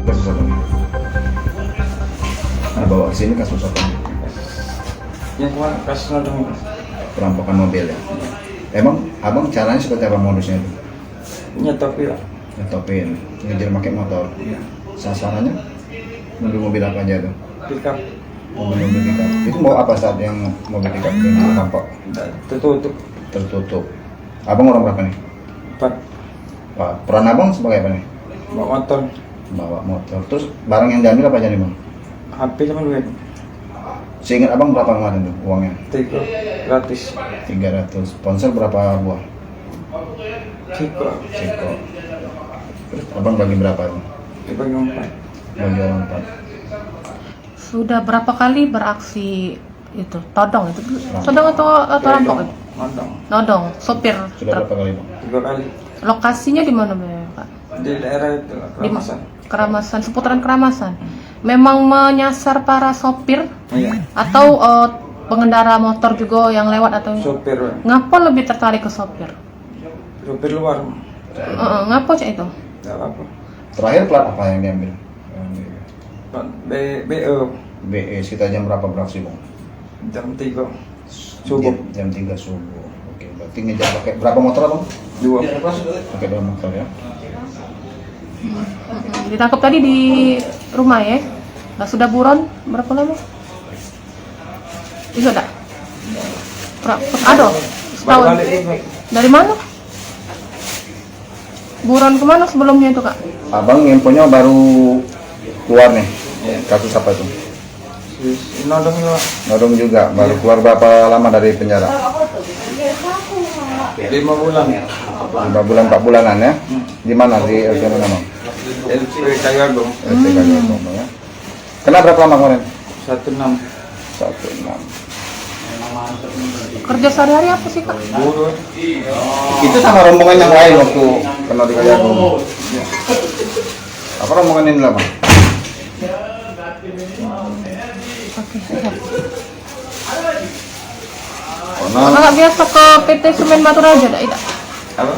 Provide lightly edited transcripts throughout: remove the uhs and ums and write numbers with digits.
Kasus apa nih? Nah, bawa ke sini kasus apa nih? Yang kemarin kasus nodong. Perampokan mobil ya? Emang abang caranya seperti apa modusnya itu? Nyetopi lah. Nyetopin, ngejar pakai motor. Sasarannya mobil apa aja tuh? Pickup. Mobil pickup. Itu mau apa saat yang mobil pickup itu dirampok? Tertutup. Tertutup. Abang orang berapa nih? 4. Wah, peran abang sebagai apa nih? Bawa motor. Bawa motor. Terus barang yang diambil apa aja nih bang? HP sama duit. Seingat abang berapa kemarin tuh uangnya? 3 gratis. 300. Sponsor berapa buah? Ciko. Ceko. Terus abang bagi berapa tuh? Dibagi 4. Bagi orang 4. Sudah berapa kali beraksi itu todong itu todong atau rampok itu? Nodong. Nodong sopir Sudah truk. berapa kali bang? 3 kali. Lokasinya di mana Pak? Di daerah itu lah, Di Keramasan. Keramasan, seputaran Keramasan. Memang menyasar para sopir Iya. atau pengendara motor juga yang lewat atau Sopir. ngapa lebih tertarik ke sopir? Sopir luar. Ngapa cak itu? Enggak apa-apa. Terakhir plat apa yang diambil? BE BE sekitar jam berapa beraksi bang? jam 3 subuh. Jam 3 subuh. Oke, berarti ngejar pakai berapa motor bang? 2. Pakai 2 motor ya? Ditangkap tadi di rumah ya? Nah, sudah buron berapa lama? Itu ada? Aduh, Baru setahun. balik ini. Dari mana? Buron kemana sebelumnya itu kak? Abang infonya baru keluar nih. Kasus apa itu? Nodong juga. Nodong juga, baru keluar berapa lama dari penjara? 5 bulan. 5 bulan, 4 bulanan ya? Di mana? Di LP mana bang? LP Kayagung. LP Kayagung ya? Kena berapa lama kemarin? 16. 16. Kerja sehari-hari apa sih kak? Buruh. Itu sama rombongan yang lain waktu kena di Kayagung. Apa rombongan ini lah bang? Oke, siap. Karena Nggak biasa ke PT Semen Batu Raja dak? Tidak. Apa?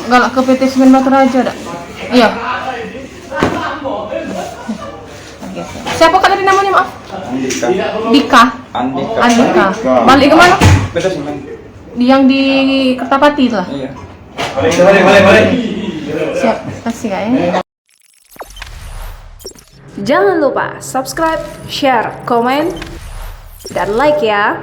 Galak ke PT Semen Batu Raja dak? Iya. Oke, siap. Siapa kak tadi namanya maaf? Andika. Dika. Andika. Andika. Balik kemana? Beda semen. Yang di Kertapati itu lah. Iya. Siap. Kasih kak ya. Jangan lupa subscribe, share, komen, dan like ya.